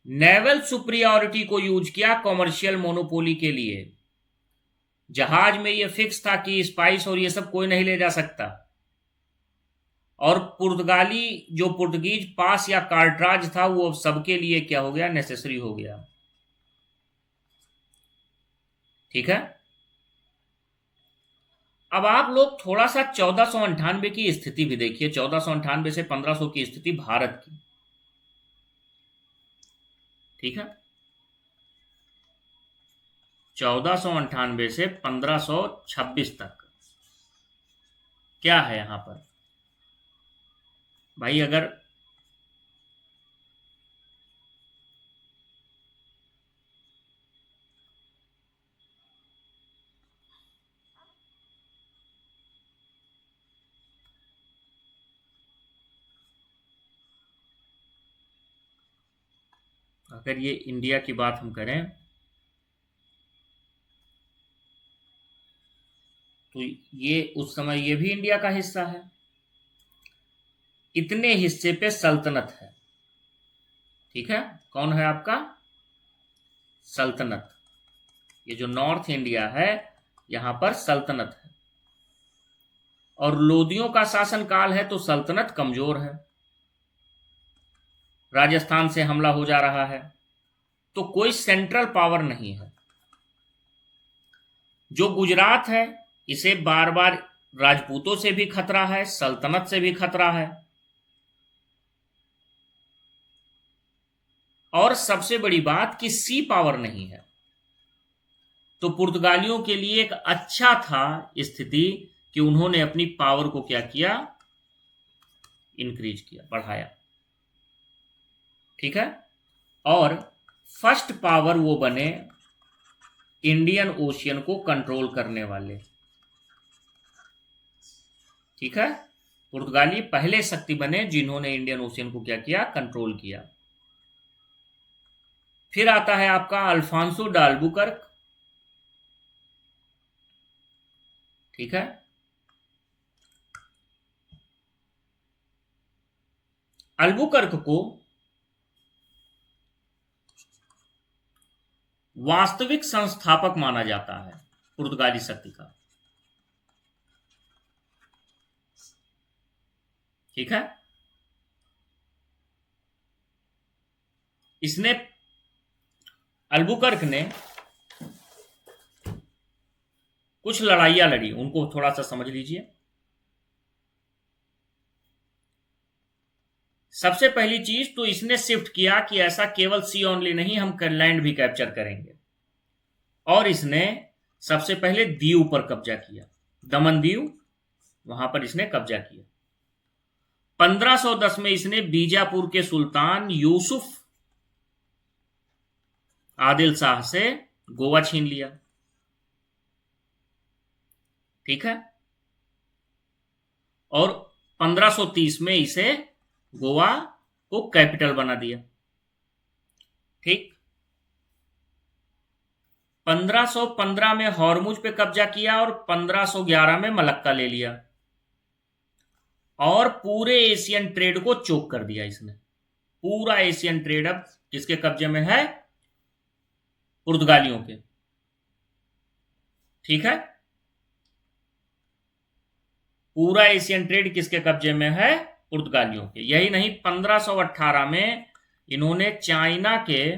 नेवल सुप्रियोरिटी को यूज किया कॉमर्शियल मोनोपोली के लिए। जहाज में यह फिक्स था कि स्पाइस और ये सब कोई नहीं ले जा सकता। और पुर्तगाली जो पुर्तगीज पास या कार्टराज था वो सबके लिए क्या हो गया, नेसेसरी हो गया। ठीक है, अब आप लोग थोड़ा सा 1498 की स्थिति भी देखिए। 1498 से 1500 की स्थिति भारत की। ठीक है, 1498 से 1526 तक क्या है यहां पर भाई? अगर ये इंडिया की बात हम करें तो ये उस समय ये भी इंडिया का हिस्सा है। इतने हिस्से पे सल्तनत है। ठीक है, कौन है आपका? सल्तनत। ये जो नॉर्थ इंडिया है यहां पर सल्तनत है। और लोदियों का शासन काल है तो सल्तनत कमजोर है। राजस्थान से हमला हो जा रहा है तो कोई सेंट्रल पावर नहीं है। जो गुजरात है इसे बार बार राजपूतों से भी खतरा है, सल्तनत से भी खतरा है। और सबसे बड़ी बात कि सी पावर नहीं है। तो पुर्तगालियों के लिए एक अच्छा था स्थिति कि उन्होंने अपनी पावर को क्या किया, इंक्रीज किया, बढ़ाया। ठीक है, और फर्स्ट पावर वो बने इंडियन ओशियन को कंट्रोल करने वाले। ठीक है, पुर्तगाली पहले शक्ति बने जिन्होंने इंडियन ओशियन को क्या किया, कंट्रोल किया। फिर आता है आपका अल्फांसो द अल्बुकर्क। ठीक है, अल्बुकर्क को वास्तविक संस्थापक माना जाता है पुर्तगाली शक्ति का। ठीक है, इसने अल्बुकर्क ने कुछ लड़ाइयां लड़ी, उनको थोड़ा सा समझ लीजिए। सबसे पहली चीज तो इसने शिफ्ट किया कि ऐसा केवल सी ओनली नहीं, हम लैंड भी कैप्चर करेंगे। और इसने सबसे पहले दीव पर कब्जा किया, दमन दीव, वहां पर इसने कब्जा किया। 1510 में इसने बीजापुर के सुल्तान यूसुफ आदिल शाह से गोवा छीन लिया। ठीक है, और 1530 में इसे गोवा को कैपिटल बना दिया। ठीक, 1515 में हॉर्मुज पे कब्जा किया और 1511 में मलक्का ले लिया। और पूरे एशियन ट्रेड को चोक कर दिया इसने। पूरा एशियन ट्रेड अब किसके कब्जे में है? पुर्तगालियों के। ठीक है, पूरा एशियन ट्रेड किसके कब्जे में है? पुर्तगालियों के। यही नहीं, 1518 में इन्होंने चाइना के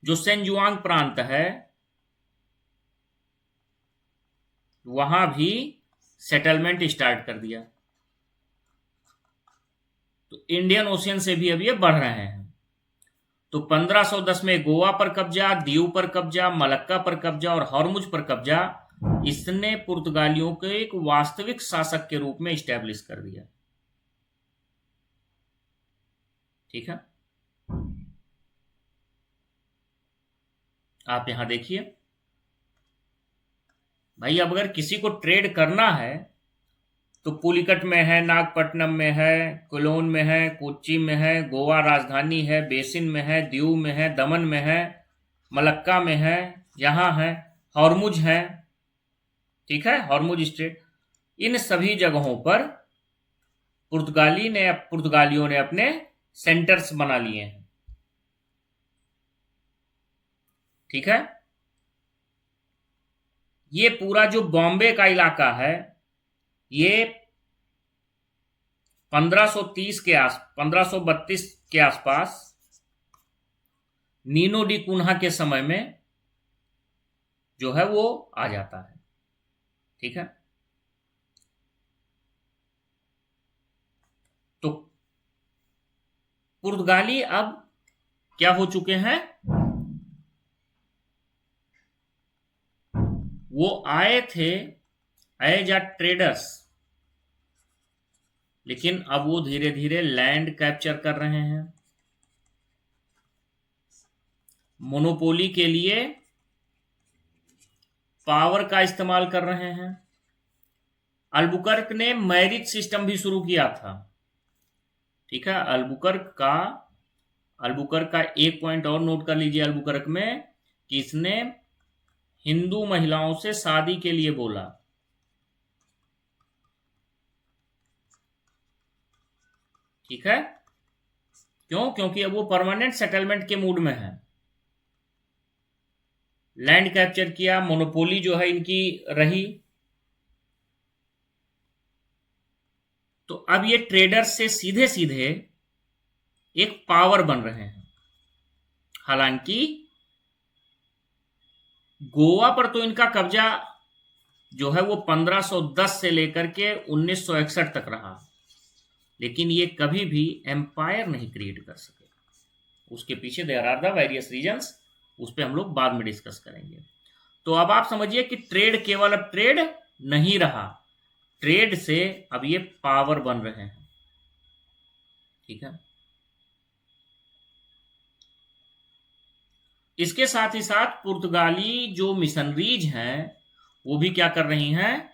जो सेंजुआंग प्रांत है वहां भी सेटलमेंट स्टार्ट कर दिया। तो इंडियन ओशियन से भी अब ये बढ़ रहे हैं। तो 1510 में गोवा पर कब्जा, दीव पर कब्जा, मलक्का पर कब्जा और हॉर्मुज पर कब्जा, इसने पुर्तगालियों को एक वास्तविक शासक के रूप में स्टैब्लिश कर दिया। ठीक है, आप यहां देखिए भाई, अब अगर किसी को ट्रेड करना है तो पुलिकट में है, नागपट्टनम में है, कोलोन में है, कोच्चि में है, गोवा राजधानी है, बेसिन में है, दीव में है, दमन में है, मलक्का में है, यहाँ है, हॉर्मुज है। ठीक है, हॉर्मुज स्ट्रेट, इन सभी जगहों पर पुर्तगालियों ने अपने सेंटर्स बना लिए हैं। ठीक है, ये पूरा जो बॉम्बे का इलाका है ये 1532 के आसपास नीनो डी कुन्हा के समय में जो है वो आ जाता है। ठीक है, तो पुर्तगाली अब क्या हो चुके हैं, वो आए थे एज अ ट्रेडर्स, लेकिन अब वो धीरे धीरे लैंड कैप्चर कर रहे हैं, मोनोपोली के लिए पावर का इस्तेमाल कर रहे हैं। अल्बुकर्क ने मैरिज सिस्टम भी शुरू किया था। ठीक है, अल्बुकर्क का एक पॉइंट और नोट कर लीजिए अल्बुकर्क में, कि इसने हिंदू महिलाओं से शादी के लिए बोला। ठीक है, क्यों? क्योंकि अब वो परमानेंट सेटलमेंट के मूड में है, लैंड कैप्चर किया, मोनोपोली जो है इनकी रही, तो अब ये ट्रेडर्स से सीधे सीधे एक पावर बन रहे हैं। हालांकि गोवा पर तो इनका कब्जा जो है वो 1510 से लेकर के 1961 तक रहा, लेकिन ये कभी भी एम्पायर नहीं क्रिएट कर सके। उसके पीछे there are the various reasons, उस पर हम लोग बाद में डिस्कस करेंगे। तो अब आप समझिए कि ट्रेड केवल अब ट्रेड नहीं रहा, ट्रेड से अब ये पावर बन रहे हैं। ठीक है, इसके साथ ही साथ पुर्तगाली जो मिशनरीज हैं वो भी क्या कर रही हैं,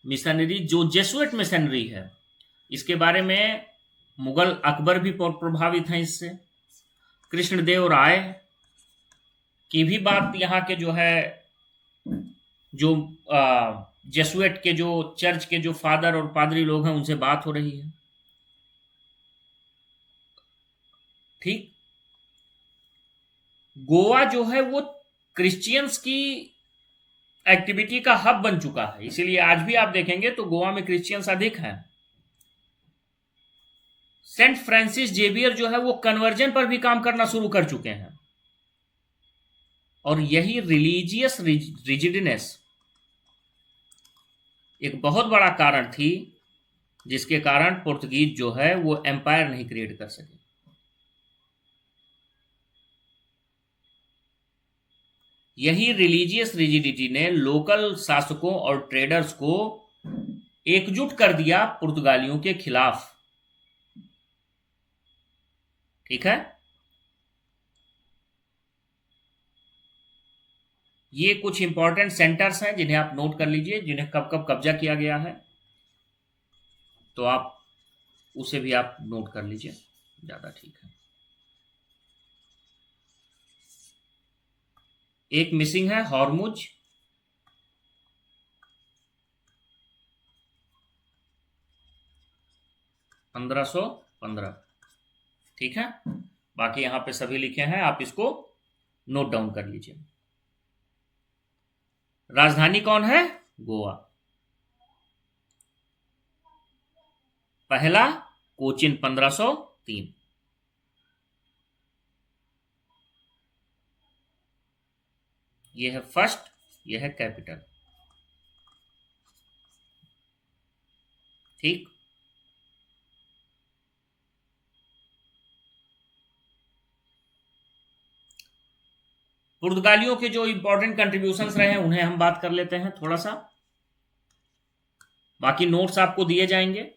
मिशनरी जो जेसुएट मिशनरी है, इसके बारे में मुगल अकबर भी प्रभावित हैं इससे। कृष्णदेव राय की भी बात यहाँ के जो है, जो जेसुएट के जो चर्च के जो फादर और पादरी लोग हैं उनसे बात हो रही है। ठीक, गोवा जो है वो क्रिश्चियंस की एक्टिविटी का हब बन चुका है, इसीलिए आज भी आप देखेंगे तो गोवा में क्रिश्चियंस अधिक हैं। सेंट फ्रांसिस जेवियर जो है वो कन्वर्जन पर भी काम करना शुरू कर चुके हैं, और यही रिलीजियस रिजिडनेस एक बहुत बड़ा कारण थी जिसके कारण पुर्तगीज जो है वो एम्पायर नहीं क्रिएट कर सके। यही रिलीजियस रिजिडिटी ने लोकल शासकों और ट्रेडर्स को एकजुट कर दिया पुर्तगालियों के खिलाफ। ठीक है, ये कुछ इंपॉर्टेंट सेंटर्स हैं जिन्हें आप नोट कर लीजिए, जिन्हें कब कब कब्जा किया गया है, तो आप उसे भी आप नोट कर लीजिए, ज्यादा ठीक है। एक मिसिंग है हॉर्मुज, (1515). ठीक है, बाकी यहां पे सभी लिखे हैं, आप इसको नोट डाउन कर लीजिए। राजधानी कौन है? गोवा। पहला कोचिन 1503। यह है फर्स्ट, यह है कैपिटल। ठीक। पुर्तगालियों के जो इंपॉर्टेंट कंट्रीब्यूशंस रहे हैं उन्हें हम बात कर लेते हैं थोड़ा सा, बाकी नोट्स आपको दिए जाएंगे।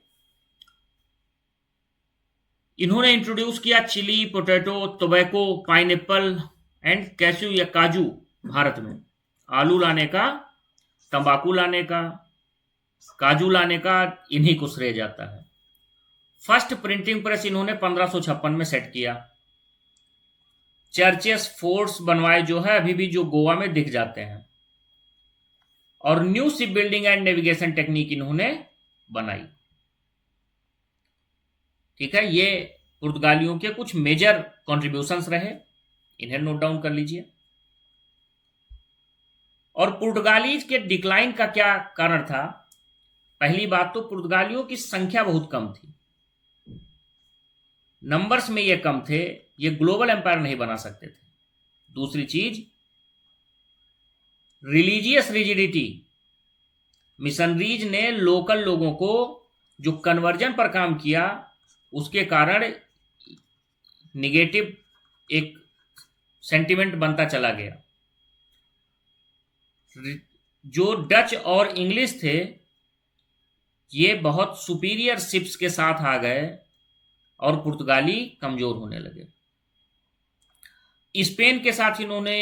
इन्होंने इंट्रोड्यूस किया chili, potato, tobacco, pineapple and cashew या काजू भारत में। आलू लाने का, तंबाकू लाने का, काजू लाने का इन्हीं को श्रेय जाता है। फर्स्ट प्रिंटिंग प्रेस इन्होंने 1556 में सेट किया। चर्चेस, फोर्ट्स बनवाए जो है अभी भी, जो गोवा में दिख जाते हैं। और new ship building and navigation technique इन्होंने बनाई। ठीक है, ये पुर्तगालियों के कुछ मेजर कॉन्ट्रीब्यूशंस रहे, इन्हें नोट डाउन कर लीजिए। और पुर्तगालीज के डिक्लाइन का क्या कारण था? पहली बात तो पुर्तगालियों की संख्या बहुत कम थी, नंबर्स में ये कम थे, ये ग्लोबल एम्पायर नहीं बना सकते थे। दूसरी चीज, रिलीजियस रिजिडिटी। मिशनरीज ने लोकल लोगों को जो कन्वर्जन पर काम किया, उसके कारण निगेटिव एक सेंटिमेंट बनता चला गया। जो डच और इंग्लिश थे ये बहुत सुपीरियर शिप्स के साथ आ गए और पुर्तगाली कमजोर होने लगे। स्पेन के साथ इन्होंने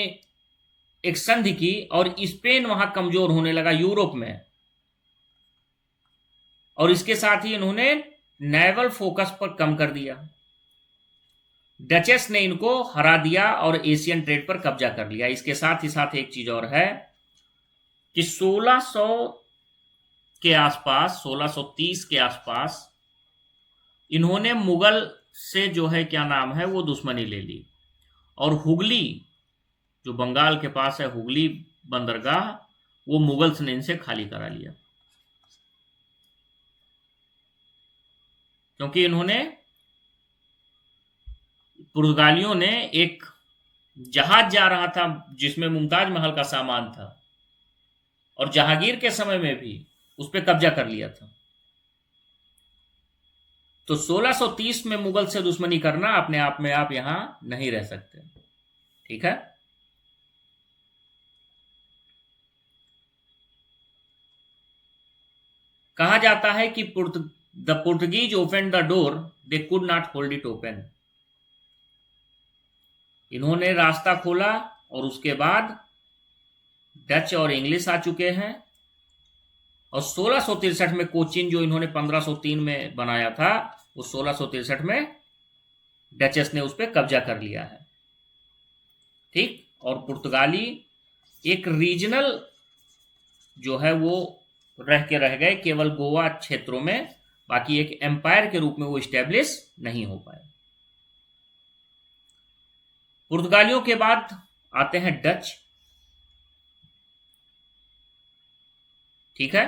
एक संधि की और स्पेन वहां कमजोर होने लगा यूरोप में, और इसके साथ ही इन्होंने नेवल फोकस पर कम कर दिया। डचेस ने इनको हरा दिया और एशियन ट्रेड पर कब्जा कर लिया। इसके साथ ही साथ एक चीज और है कि 1600 के आसपास, 1630 के आसपास इन्होंने मुगल से जो है क्या नाम है वो दुश्मनी ले ली, और हुगली जो बंगाल के पास है, हुगली बंदरगाह, वो मुगल्स ने इनसे खाली करा लिया, क्योंकि इन्होंने, पुर्तगालियों ने एक जहाज जा रहा था जिसमें मुमताज महल का सामान था, और जहांगीर के समय में भी उस पर कब्जा कर लिया था। तो 1630 में मुगल से दुश्मनी करना अपने आप में आप यहां नहीं रह सकते। ठीक है, कहा जाता है कि the Portuguese open the door, they could not hold it open. इन्होंने रास्ता खोला और उसके बाद डच और इंग्लिश आ चुके हैं, और 1663 में कोचिन जो इन्होंने 1503 में बनाया था, उस 1663 में डचेस ने उस पर कब्जा कर लिया है। ठीक, और पुर्तगाली एक रीजनल जो है वो रह गए केवल गोवा क्षेत्रों में, बाकी एक एम्पायर के रूप में वो स्टैब्लिश नहीं हो पाए। पुर्तगालियों के बाद आते हैं डच। ठीक है,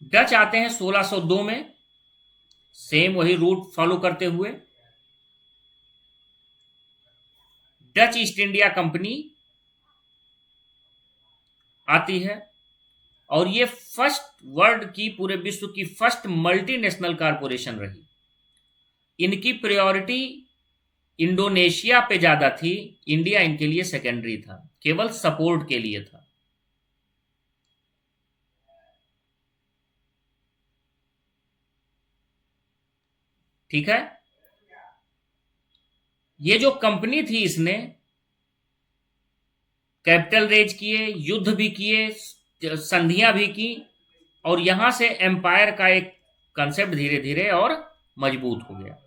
डच आते हैं 1602 में, सेम वही रूट फॉलो करते हुए। डच ईस्ट इंडिया कंपनी आती है, और ये फर्स्ट वर्ल्ड की, पूरे विश्व की फर्स्ट मल्टीनेशनल कारपोरेशन रही। इनकी प्रायोरिटी इंडोनेशिया पे ज्यादा थी, इंडिया इनके लिए सेकेंडरी था, केवल सपोर्ट के लिए था। ठीक है, ये जो कंपनी थी इसने कैपिटल रेज किए, युद्ध भी किए, संधियां भी की, और यहां से एम्पायर का एक कंसेप्ट धीरे धीरे और मजबूत हो गया।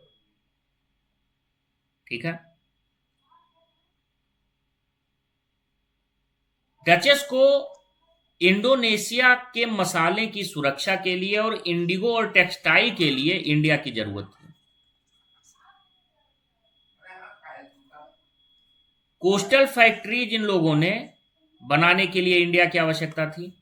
ठीक है, डचेस को इंडोनेशिया के मसाले की सुरक्षा के लिए और इंडिगो और टेक्सटाइल के लिए इंडिया की जरूरत थी। कोस्टल फैक्ट्रीज इन लोगों ने बनाने के लिए इंडिया की आवश्यकता थी।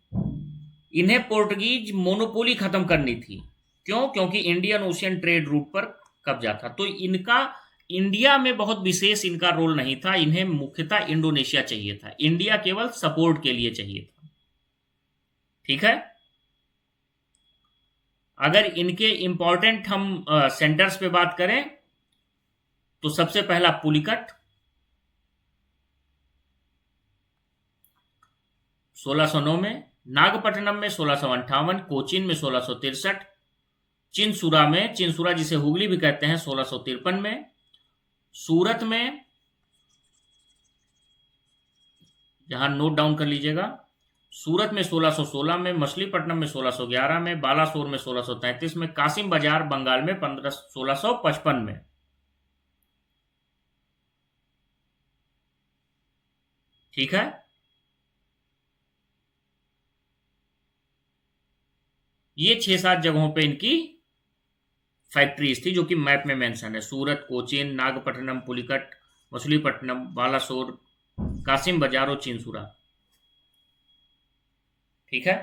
इन्हें पोर्टुगीज मोनोपोली खत्म करनी थी, क्यों? क्योंकि इंडियन ओशियन ट्रेड रूट पर कब्जा था। तो इनका इंडिया में बहुत विशेष इनका रोल नहीं था, इन्हें मुख्यतः इंडोनेशिया चाहिए था, इंडिया केवल सपोर्ट के लिए चाहिए था। ठीक है। अगर इनके इंपॉर्टेंट हम सेंटर्स पे बात करें तो सबसे पहला पुलिकट 1609 में, नागपट्टनम में 1658, कोचीन में 1663, चिनसुरा में, चिनसुरा जिसे हुगली भी कहते हैं, 1653 में, सूरत में, जहां नोट डाउन कर लीजिएगा, सूरत में 1616 में, मछलीपट्टनम में 1611 में, बालासोर में 1633 में, कासिम बाजार बंगाल में 1655 में। ठीक है। ये 6-7 जगहों पे इनकी फैक्ट्रीज थी जो कि मैप में मेंशन है। सूरत, कोचीन, नागपट्टनम, पुलिकट, मछलीपट्टनम, बालासोर, कासिम बाजार और चिनसुरा। ठीक है।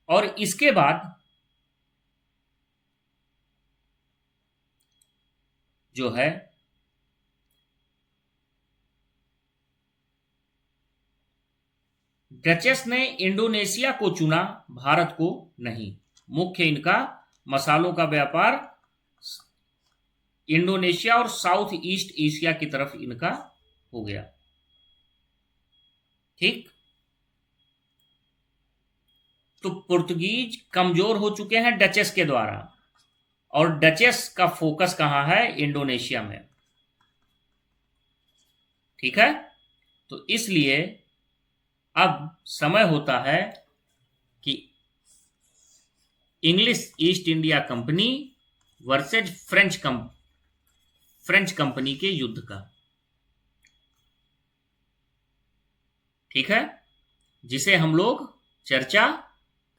और इसके बाद जो है डचेस ने इंडोनेशिया को चुना, भारत को नहीं। मुख्य इनका मसालों का व्यापार इंडोनेशिया और साउथ ईस्ट एशिया की तरफ इनका हो गया। ठीक। तो पुर्तगीज कमजोर हो चुके हैं डचेस के द्वारा, और डचेस का फोकस कहां है? इंडोनेशिया में। ठीक है। तो इसलिए अब समय होता है कि English east India company versus French company के युद्ध का। ठीक है। जिसे हम लोग चर्चा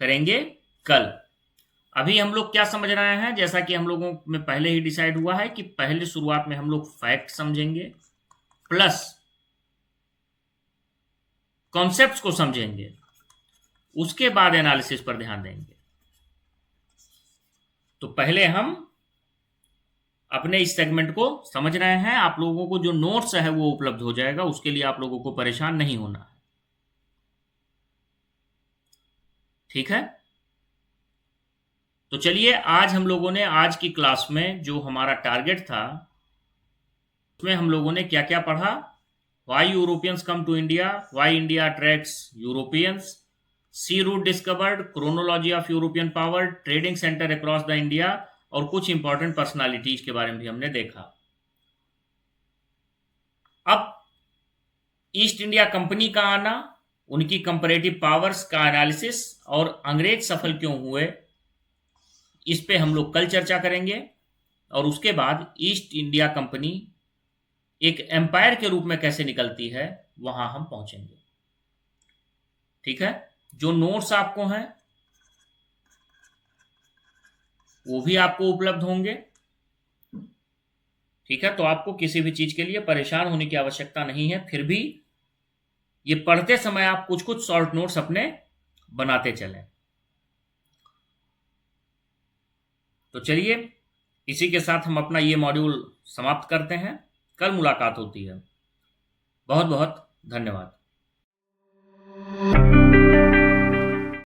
करेंगे कल। अभी हम लोग क्या समझ रहे हैं? जैसा कि हम लोगों में पहले ही डिसाइड हुआ है कि पहले शुरुआत में हम लोग फैक्ट समझेंगे, प्लस कॉन्सेप्ट्स को समझेंगे, उसके बाद एनालिसिस पर ध्यान देंगे। तो पहले हम अपने इस सेगमेंट को समझ रहे हैं। आप लोगों को जो नोट्स है वो उपलब्ध हो जाएगा, उसके लिए आप लोगों को परेशान नहीं होना है। ठीक है। तो चलिए, आज हम लोगों ने आज की क्लास में जो हमारा टारगेट था उसमें हम लोगों ने क्या क्या पढ़ा? Why Europeans come to India, why India attracts Europeans, sea route discovered, chronology of European power, trading center across the India, और कुछ इंपॉर्टेंट पर्सनालिटीज के बारे में भी हमने देखा। अब ईस्ट इंडिया कंपनी का आना, उनकी कंपैरेटिव पावर्स का एनालिसिस, और अंग्रेज सफल क्यों हुए, इस पे हम लोग कल चर्चा करेंगे। और उसके बाद ईस्ट इंडिया कंपनी एक एम्पायर के रूप में कैसे निकलती है, वहां हम पहुंचेंगे। ठीक है। जो नोट्स आपको हैं वो भी आपको उपलब्ध होंगे। ठीक है। तो आपको किसी भी चीज के लिए परेशान होने की आवश्यकता नहीं है। फिर भी ये पढ़ते समय आप कुछ कुछ शॉर्ट नोट्स अपने बनाते चलें। तो चलिए, इसी के साथ हम अपना ये मॉड्यूल समाप्त करते हैं। कल मुलाकात होती है। बहुत बहुत धन्यवाद।